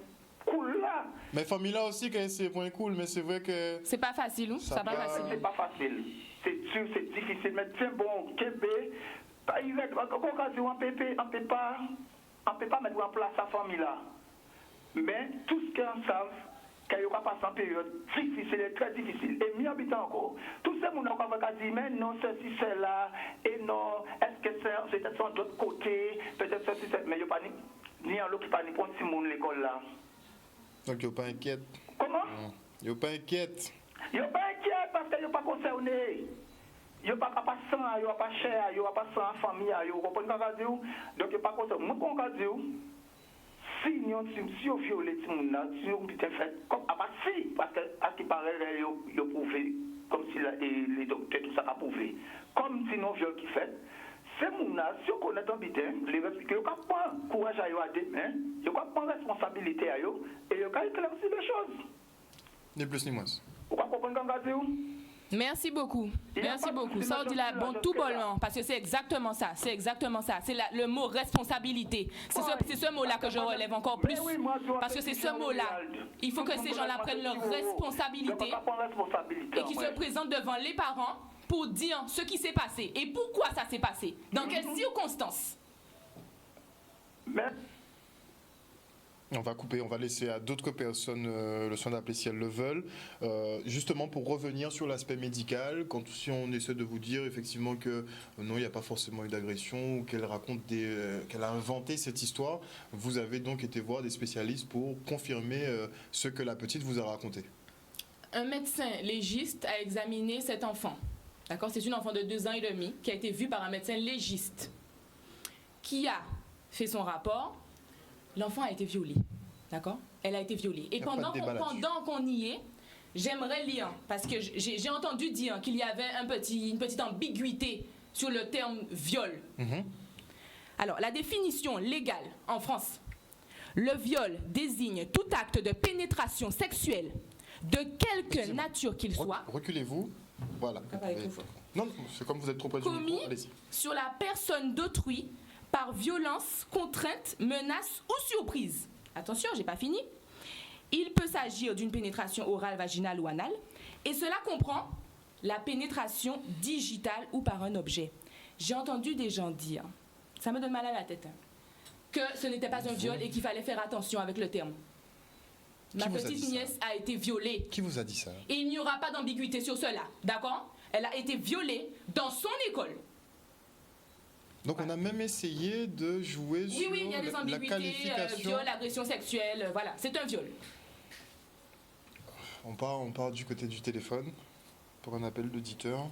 cool là. Mais famille là aussi, c'est point cool, mais c'est vrai que. C'est pas facile, ou? Ça pas facile. C'est pas facile. C'est dur, c'est difficile. Mais tiens, bon, Québec, il va être encore on peut pas mettre en place sa famille là. Mais tout ce qu'on savent, qu'il y a passé en période difficile, très difficile, et mieux habitant encore. Tous ces gens qui ont dit, mais non, ceci, c'est là, et non, est-ce que c'est peut-être de l'autre côté, peut-être ceci, c'est. Mais il n'y a pas ni en l'autre qui pas ni pour si monde l'école là. Donc, il n'y a pas inquiète. Comment? Il n'y a pas inquiète. Il n'y a pas inquiète parce qu'il n'y a pas concerné. Il n'y a pas sang, il n'y a pas cher, il n'y a pas sang en famille, vous comprenez ce que je veux dire? Donc, il n'y a pas concerné. Moi, quand je dis, si on viole les gens, si on peut faire comme si, parce que à ce qui paraît, il a prouvé, comme si les docteurs, tout ça a prouvé. Comme si non viol qui fait, ces gens-là, si on connaît un bitin, les répliquer, ils ont pas courage à eux à demain, ils ont pas responsabilité à eux, et ils ont éclairci les choses. Ni plus ni moins. Vous comprenez ce que je veux dire? Merci beaucoup. Merci beaucoup. Ça, on dit là, bon, tout bonnement, parce que c'est exactement ça. C'est exactement ça. C'est le mot responsabilité. C'est ce mot-là que je relève encore plus. Parce que c'est ce mot-là. Il faut que ces gens-là prennent leur responsabilité et qu'ils se présentent devant les parents pour dire ce qui s'est passé et pourquoi ça s'est passé. Dans quelles circonstances. On va couper, on va laisser à d'autres personnes le soin d'appeler si elles le veulent. Justement pour revenir sur l'aspect médical, si on essaie de vous dire effectivement que non, il n'y a pas forcément eu d'agression ou qu'elle raconte qu'elle a inventé cette histoire, vous avez donc été voir des spécialistes pour confirmer ce que la petite vous a raconté. Un médecin légiste a examiné cet enfant. D'accord, c'est une enfant de 2 ans et demi qui a été vue par un médecin légiste qui a fait son rapport. L'enfant a été violé, d'accord? Elle a été violée. Et pendant qu'on y est, j'aimerais lire, parce que j'ai entendu dire qu'il y avait une petite ambiguïté sur le terme viol. Alors, la définition légale en France, le viol désigne tout acte de pénétration sexuelle de quelque nature qu'il soit. Reculez-vous, voilà. Non, c'est comme vous êtes trop près du micro, allez-y. Sur la personne d'autrui par violence, contrainte, menace ou surprise. Attention, j'ai pas fini. Il peut s'agir d'une pénétration orale, vaginale ou anale, et cela comprend la pénétration digitale ou par un objet. J'ai entendu des gens dire, ça me donne mal à la tête, que ce n'était pas un viol et qu'il fallait faire attention avec le terme. Ma petite nièce a été violée. Qui vous a dit ça? Et il n'y aura pas d'ambiguïté sur cela, d'accord? Elle a été violée dans son école. Donc on a même essayé de jouer sur Oui, il y a des la ambiguïtés, qualification. viol, agression sexuelle, voilà, c'est un viol. On part du côté du téléphone pour un appel d'auditeur.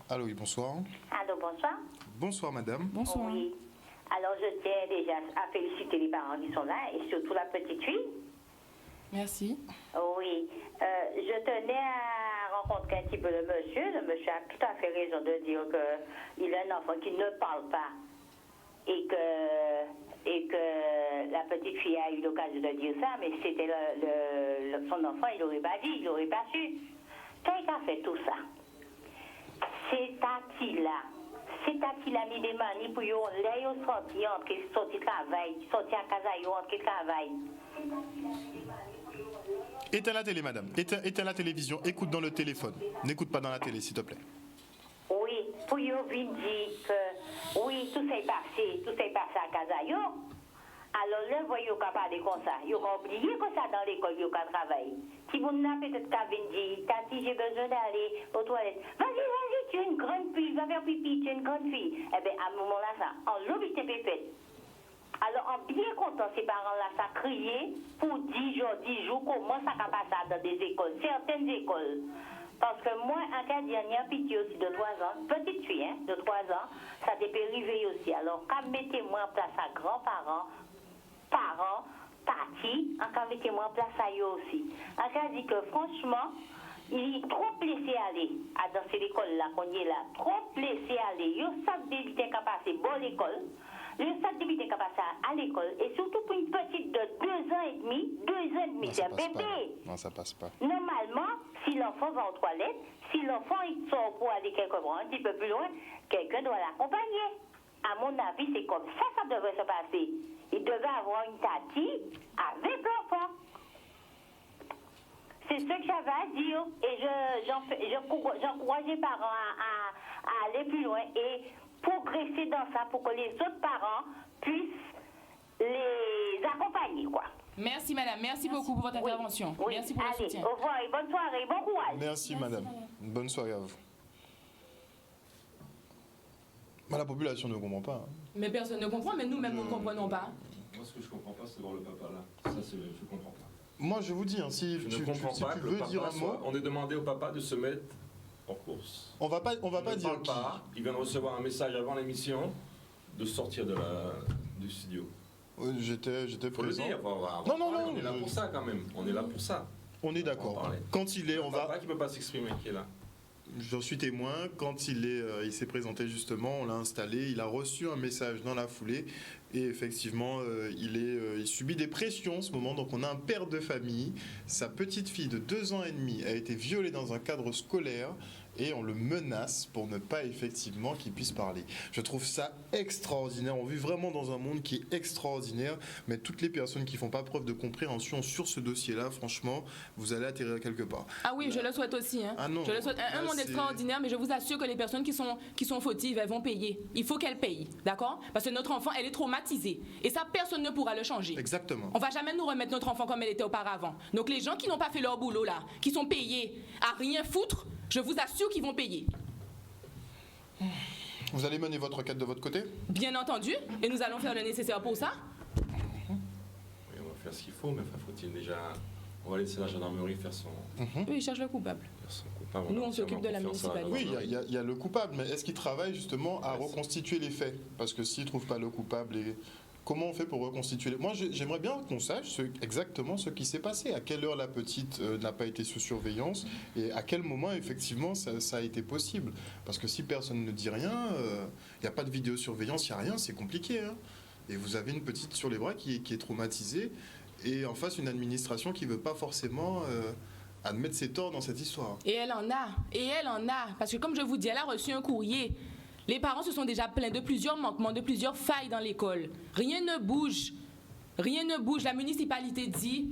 Allô, oui, bonsoir. Allô, bonsoir. Bonsoir madame. Bonsoir. Oui. Alors, je tiens déjà à féliciter les parents qui sont là et surtout la petite fille. Merci. Oui. Je tenais à rencontrer un petit peu le monsieur. Le monsieur a tout à fait raison de dire qu'il a un enfant qui ne parle pas et que la petite fille a eu l'occasion de dire ça, mais c'était son enfant, il n'aurait pas dit, il n'aurait pas su. Qui a fait tout ça? C'est Tati-là. C'est Tati-là mis des manies pour yon là, yon sorti travail, sorti à casa, yon rentre travail. Éteins la télé madame. Éteins la télévision. Écoute dans le téléphone. N'écoute pas dans la télé s'il te plaît. Oui, pour yon vite dire que oui, tout s'est passé à casa yon. Alors là, voyez, vous parler comme ça. Vous avez oublié que ça dans l'école, vous avez travaillé. Si vous n'avez peut-être qu'à venir dire, Tati, j'ai besoin d'aller aux toilettes. Vas-y, tu es une grande fille, va faire pipi, tu es une grande fille. Eh bien, à ce moment-là, ça, en lobby, c'est pépette. Alors, en bien content, ces parents-là, ça criait pour 10 jours, comment ça va passer dans des écoles, certaines écoles. Parce que moi, en cas dernière, pitié aussi de 3 ans, petite fille, hein, de 3 ans, ça t'est arrivé aussi. Alors, quand mettez-moi en place à grands-parents, parents, partis, en cas mettez-moi en place à eux aussi. En cas dit que franchement, il est trop laissé aller à dans cette école-là qu'on est là, trop laissé aller. Il y a ça d'éviter qu'à passer bon l'école, il y a ça d'éviter qu'à passer à l'école, et surtout pour une petite de 2 ans et demi, c'est un bébé. Non, ça passe pas. Normalement, si l'enfant va aux toilettes, si l'enfant il sort pour aller quelque part un petit peu plus loin, quelqu'un doit l'accompagner. À mon avis, c'est comme ça devrait se passer. Il devait avoir une tati avec l'enfant. C'est ce que j'avais à dire. Et j'encourage les parents à aller plus loin et progresser dans ça pour que les autres parents puissent les accompagner, quoi. Merci madame, merci beaucoup pour votre intervention. Oui. Merci pour le Allez, soutien. au revoir et bonne soirée, bon courage. Merci madame. Bonne soirée à vous. La population ne comprend pas. hein. Mais personne ne comprend, mais nous-mêmes, nous ne comprenons pas. Moi, ce que je comprends pas, c'est voir le papa là. Ça, je comprends pas. Moi, je vous dis, hein, si Je tu ne comprends si pas tu que le veux papa dire un mot, On est demandé au papa de se mettre en course. on va pas Il ne dire parle qui. pas. Il vient de recevoir un message avant l'émission de sortir du studio. J'étais Faut le présent. dire. Non, On est là pour ça quand même. On est là pour ça. On est On va en d'accord. parler. Quand il est, on Papa va. qui peut pas s'exprimer, qui est là. J'en suis témoin. Quand il s'est présenté justement, on l'a installé. Il a reçu un message dans la foulée. Et effectivement, il subit des pressions en ce moment. Donc on a un père de famille. Sa petite fille de 2 ans et demi a été violée dans un cadre scolaire. Et on le menace pour ne pas effectivement qu'il puisse parler. Je trouve ça extraordinaire. On vit vraiment dans un monde qui est extraordinaire. Mais toutes les personnes qui font pas preuve de compréhension sur ce dossier-là, franchement, vous allez atterrir quelque part. Ah oui, je le souhaite aussi. Hein. Ah non. Je le souhaite. Un Là, monde c'est- extraordinaire, mais je vous assure que les personnes qui sont fautives, elles vont payer. Il faut qu'elles payent, d'accord? Parce que notre enfant, elle est traumatisée. Et ça, personne ne pourra le changer. Exactement. On va jamais nous remettre notre enfant comme elle était auparavant. Donc les gens qui n'ont pas fait leur boulot là, qui sont payés à rien foutre, je vous assure qu'ils vont payer. Vous allez mener votre enquête de votre côté? Bien entendu, et nous allons faire le nécessaire pour ça. Oui, on va faire ce qu'il faut, mais enfin, faut-il déjà. On va laisser la gendarmerie faire son Oui, ils cherchent le coupable. coupable. Nous, on s'occupe de la municipalité. Oui, il y a le coupable, mais est-ce qu'il travaille justement à reconstituer les faits? Parce que s'il ne trouve pas le coupable, comment on fait pour reconstituer les... Moi, j'aimerais bien qu'on sache exactement ce qui s'est passé. À quelle heure la petite n'a pas été sous surveillance et à quel moment, effectivement, ça a été possible. Parce que si personne ne dit rien, il n'y a pas de vidéosurveillance, il n'y a rien, c'est compliqué. Hein. Et vous avez une petite sur les bras qui est traumatisée et en face une administration qui ne veut pas forcément... admettre ses torts dans cette histoire. Et elle en a. Parce que comme je vous dis, elle a reçu un courrier. Les parents se sont déjà plaints de plusieurs manquements, de plusieurs failles dans l'école. Rien ne bouge. Rien ne bouge. La municipalité dit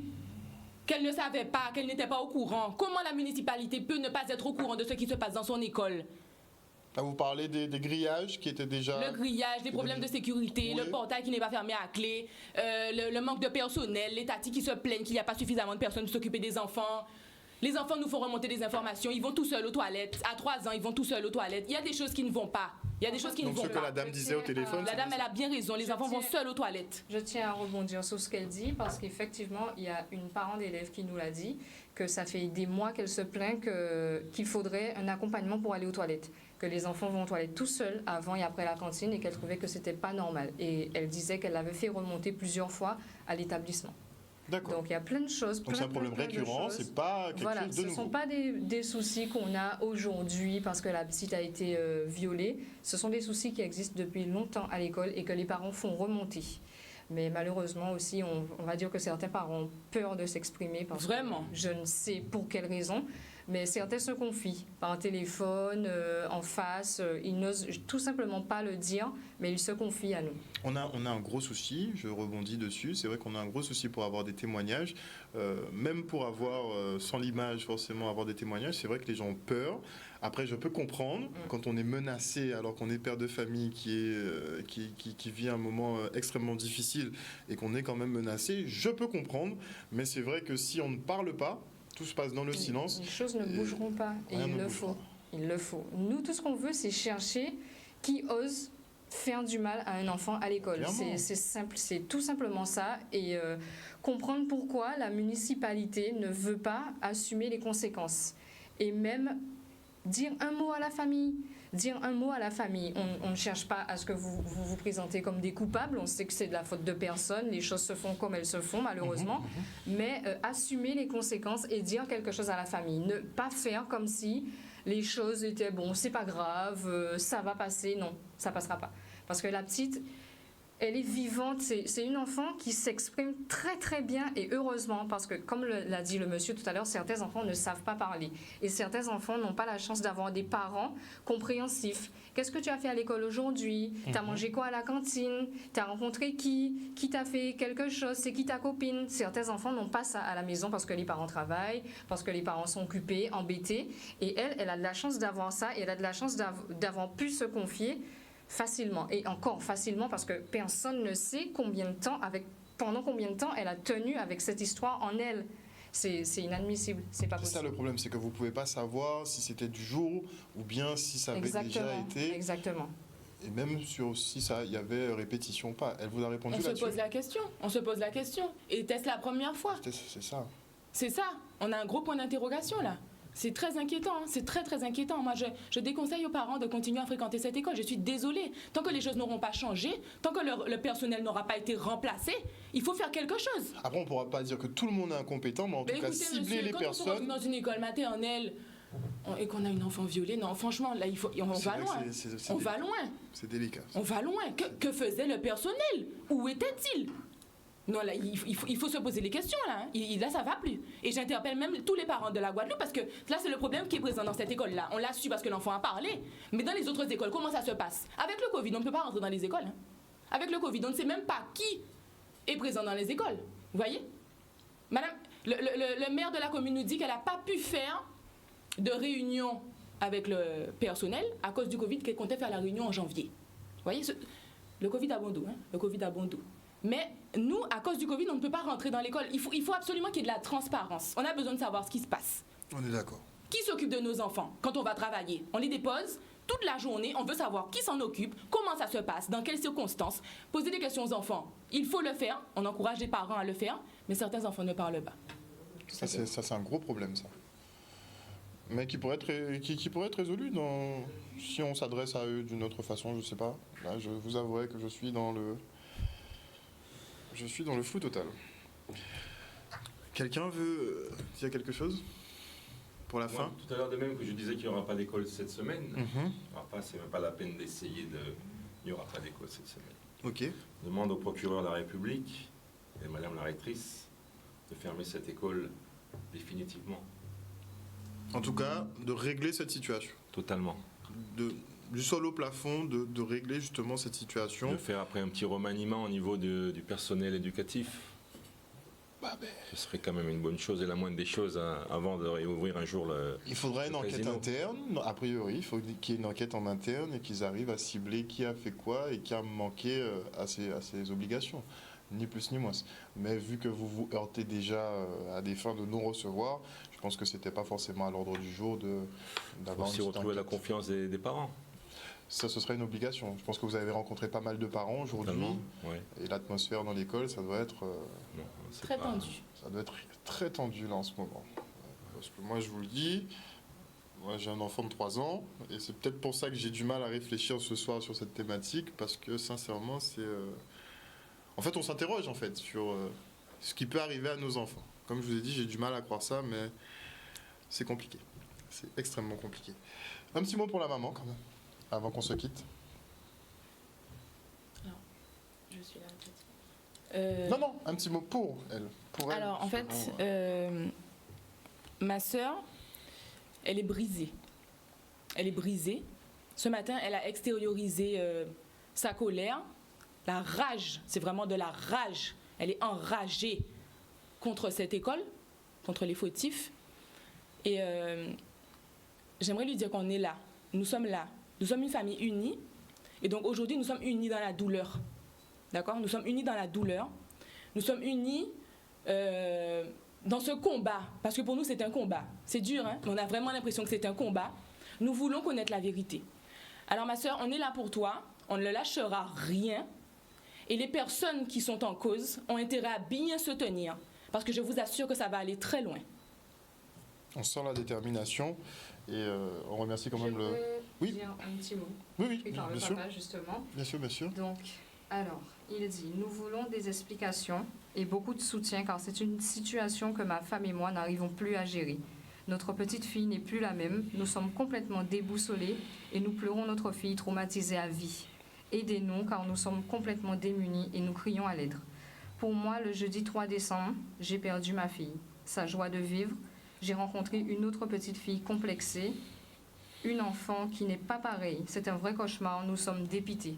qu'elle ne savait pas, qu'elle n'était pas au courant. Comment la municipalité peut ne pas être au courant de ce qui se passe dans son école? Là, vous parlez des grillages qui étaient déjà... Le grillage, les problèmes de sécurité, Oui. le portail qui n'est pas fermé à clé, le manque de personnel, les tatis qui se plaignent qu'il n'y a pas suffisamment de personnes pour s'occuper des enfants, Les enfants nous font remonter des informations, ils vont tout seuls aux toilettes. À 3 ans, ils vont tout seuls aux toilettes. Il y a des choses qui ne vont pas. Il y a des choses qui ne Donc vont ce que pas. la dame disait au téléphone, La dame, elle a bien raison. Les enfants vont seuls aux toilettes. Je tiens à rebondir sur ce qu'elle dit parce qu'effectivement, il y a une parent d'élève qui nous l'a dit, que ça fait des mois qu'elle se plaint qu'il faudrait un accompagnement pour aller aux toilettes, que les enfants vont aux toilettes tout seuls avant et après la cantine et qu'elle trouvait que c'était pas normal. Et elle disait qu'elle l'avait fait remonter plusieurs fois à l'établissement. D'accord. Donc il y a plein de choses. Donc c'est un problème récurrent, c'est pas quelque chose de ce ne nouveau. sont pas des soucis qu'on a aujourd'hui parce que la petite a été violée. Ce sont des soucis qui existent depuis longtemps à l'école et que les parents font remonter. Mais malheureusement aussi, on va dire que certains parents ont peur de s'exprimer parce Vraiment. que je ne sais pour quelle raison, mais certains se confient par téléphone, en face. Ils n'osent tout simplement pas le dire, mais ils se confient à nous. On a un gros souci, je rebondis dessus, c'est vrai qu'on a un gros souci pour avoir des témoignages, même pour avoir, sans l'image forcément, avoir des témoignages, c'est vrai que les gens ont peur. Après, je peux comprendre, quand on est menacé alors qu'on est père de famille qui vit un moment extrêmement difficile et qu'on est quand même menacé, je peux comprendre, mais c'est vrai que si on ne parle pas, tout se passe dans le silence. Les choses ne bougeront pas et il le faut. Il le faut. Nous, tout ce qu'on veut, c'est chercher qui ose faire du mal à un enfant à l'école. C'est simple, c'est tout simplement ça. Et comprendre pourquoi la municipalité ne veut pas assumer les conséquences. Et même dire un mot à la famille. Dire un mot à la famille. On ne cherche pas à ce que vous présentez comme des coupables. On sait que c'est de la faute de personne. Les choses se font comme elles se font, malheureusement. Mais assumer les conséquences et dire quelque chose à la famille. Ne pas faire comme si les choses étaient bon, c'est pas grave, ça va passer. Non, ça passera pas. Parce que la petite, elle est vivante. C'est une enfant qui s'exprime très très bien et heureusement parce que comme l'a dit le monsieur tout à l'heure, certains enfants ne savent pas parler et certains enfants n'ont pas la chance d'avoir des parents compréhensifs. Qu'est-ce que tu as fait à l'école aujourd'hui? T'as mangé quoi à la cantine? T'as rencontré qui? Qui t'a fait quelque chose? C'est qui ta copine? Certains enfants n'ont pas ça à la maison parce que les parents travaillent, parce que les parents sont occupés, embêtés et elle a de la chance d'avoir ça et elle a de la chance d'avoir pu se confier facilement et encore facilement parce que personne ne sait pendant combien de temps elle a tenu avec cette histoire en elle. C'est inadmissible, c'est pas possible. C'est ça le problème, c'est que vous pouvez pas savoir si c'était du jour ou bien si ça avait déjà été. Exactement. Et même sur si ça, il y avait répétition ou pas. Elle vous a répondu là-dessus. On se pose la question. Et était-ce la première fois? C'est ça. C'est ça. On a un gros point d'interrogation là. C'est très inquiétant, hein. C'est très très inquiétant. Moi, je déconseille aux parents de continuer à fréquenter cette école. Je suis désolée. Tant que les choses n'auront pas changé, tant que le personnel n'aura pas été remplacé, il faut faire quelque chose. Après, on ne pourra pas dire que tout le monde est incompétent, mais en tout cas, écoutez, cibler monsieur, les quand personnes... on se retrouve dans une école maternelle et qu'on a une enfant violée, non, franchement, là, on va loin. On va loin. C'est délicat. On va loin. Que faisait le personnel? Où était-il? Non, là, il faut se poser les questions, là. Hein. Là, ça va plus. Et j'interpelle même tous les parents de la Guadeloupe parce que là, c'est le problème qui est présent dans cette école-là. On l'a su parce que l'enfant a parlé. Mais dans les autres écoles, comment ça se passe? Avec le Covid, on ne peut pas rentrer dans les écoles. Hein. Avec le Covid, on ne sait même pas qui est présent dans les écoles. Vous voyez? Madame, le maire de la commune nous dit qu'elle n'a pas pu faire de réunion avec le personnel à cause du Covid, qu'elle comptait faire la réunion en janvier. Vous voyez? Le Covid a bon dos, hein? Le Covid a bon dos. Mais nous, à cause du Covid, on ne peut pas rentrer dans l'école. Il faut absolument qu'il y ait de la transparence. On a besoin de savoir ce qui se passe. On est d'accord. Qui s'occupe de nos enfants quand on va travailler? On les dépose toute la journée. On veut savoir qui s'en occupe, comment ça se passe, dans quelles circonstances. Poser des questions aux enfants. Il faut le faire. On encourage les parents à le faire. Mais certains enfants ne parlent pas. Ça, c'est un gros problème, ça. Mais qui pourrait être résolu si on s'adresse à eux d'une autre façon, je ne sais pas. Là, je vous avouerai que je suis dans le flou total. Quelqu'un veut dire quelque chose pour la fin? Tout à l'heure de même que je disais qu'il n'y aura pas d'école cette semaine. C'est même pas la peine d'essayer de... Il n'y aura pas d'école cette semaine. Ok. Je demande au procureur de la République et Madame la rectrice de fermer cette école définitivement. En tout cas, de régler cette situation. Totalement. Du sol au plafond, de régler justement cette situation. De faire après un petit remaniement au niveau du personnel éducatif. Ce serait quand même une bonne chose et la moindre des choses avant de réouvrir un jour le Il faudrait une enquête interne, a priori, il faut qu'il y ait une enquête en interne et qu'ils arrivent à cibler qui a fait quoi et qui a manqué à ses obligations. ni plus ni moins. Mais vu que vous vous heurtez déjà à des fins de non-recevoir, je pense que c'était pas forcément à l'ordre du jour d'avoir Aussi une petite retrouver la enquête. confiance des parents. Ça, ce serait une obligation. Je pense que vous avez rencontré pas mal de parents aujourd'hui, Totalement, ouais. et l'atmosphère dans l'école, ça doit être... Non, c'est Très pas- tendu. Ça doit être très tendu là en ce moment. Parce que moi, je vous le dis, moi j'ai un enfant de 3 ans, et c'est peut-être pour ça que j'ai du mal à réfléchir ce soir sur cette thématique, parce que sincèrement, c'est... En fait, on s'interroge en fait sur ce qui peut arriver à nos enfants. Comme je vous ai dit, j'ai du mal à croire ça, mais c'est compliqué. C'est extrêmement compliqué. Un petit mot pour la maman quand même, avant qu'on se quitte. Je suis là. Non, non, un petit mot pour elle. Pour elle, Alors, en fait, justement, ma sœur, elle est brisée. Elle est brisée. Ce matin, elle a extériorisé sa colère, la rage. C'est vraiment de la rage. Elle est enragée contre cette école, contre les fautifs. Et j'aimerais lui dire qu'on est là. Nous sommes là. Nous sommes une famille unie. Et donc, aujourd'hui, nous sommes unis dans la douleur. D'accord ? Nous sommes unis dans la douleur. Nous sommes unis dans ce combat. Parce que pour nous, c'est un combat. C'est dur, hein ? Mais on a vraiment l'impression que c'est un combat. Nous voulons connaître la vérité. Alors, ma sœur, on est là pour toi. On ne lâchera rien. Et les personnes qui sont en cause ont intérêt à bien se tenir. Parce que je vous assure que ça va aller très loin. On sent la détermination et on remercie quand même le... Oui. Dire un petit mot. Oui, oui, Puis par le bien sûr. papa, justement. Bien sûr, bien sûr. Donc, alors, il dit, nous voulons des explications et beaucoup de soutien car c'est une situation que ma femme et moi n'arrivons plus à gérer. Notre petite fille n'est plus la même, nous sommes complètement déboussolés et nous pleurons notre fille traumatisée à vie. Aidez-nous car nous sommes complètement démunis et nous crions à l'aide. Pour moi, le jeudi 3 décembre, j'ai perdu ma fille. Sa joie de vivre, j'ai rencontré une autre petite fille complexée, une enfant qui n'est pas pareille. C'est un vrai cauchemar, nous sommes dépités.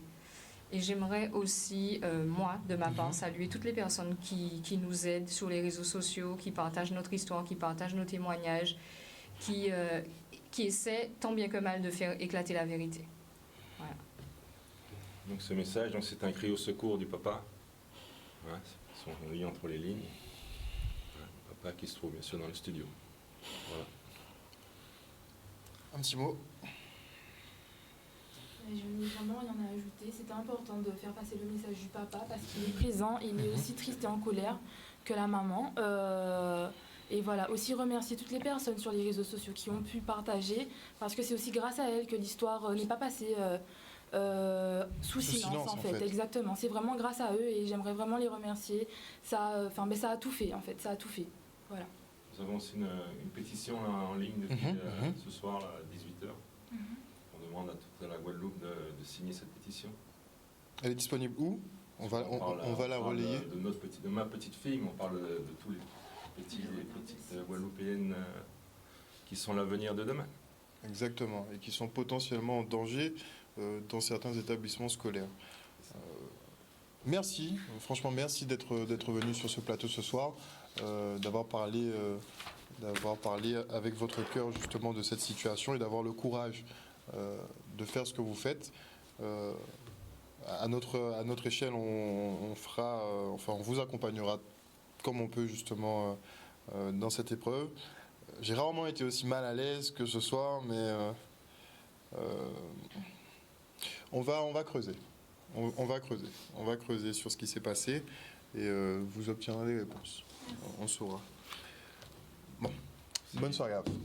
Et j'aimerais aussi, moi, de ma part, saluer toutes les personnes qui nous aident sur les réseaux sociaux, qui partagent notre histoire, qui partagent nos témoignages, qui essaient tant bien que mal de faire éclater la vérité. Voilà. Donc ce message, donc, c'est un cri au secours du papa. Hein, on lit entre les lignes. Hein, le papa qui se trouve bien sûr dans le studio. Voilà. Un petit mot. Je voulais vraiment rien à ajouter. C'était important de faire passer le message du papa parce qu'il est présent, il est aussi triste et en colère que la maman. Et voilà, aussi remercier toutes les personnes sur les réseaux sociaux qui ont pu partager parce que c'est aussi grâce à elles que l'histoire n'est pas passée sous silence en fait. Exactement, c'est vraiment grâce à eux et j'aimerais vraiment les remercier. Ça a tout fait en fait, ça a tout fait. Voilà. Nous avons aussi une pétition là, en ligne depuis ce soir là, à 18h. On demande à toute la Guadeloupe de signer cette pétition. Elle est disponible où ? On va la relayer. De ma petite fille, mais on parle de tous les petites Guadeloupéennes qui sont l'avenir de demain. Exactement, et qui sont potentiellement en danger dans certains établissements scolaires. Merci, franchement merci d'être venu sur ce plateau ce soir, d'avoir parlé avec votre cœur justement de cette situation et d'avoir le courage de faire ce que vous faites. À notre échelle, on vous accompagnera comme on peut justement dans cette épreuve. J'ai rarement été aussi mal à l'aise que ce soir, mais on va creuser. On va creuser sur ce qui s'est passé et vous obtiendrez des réponses. On saura. Bon, bonne soirée à vous.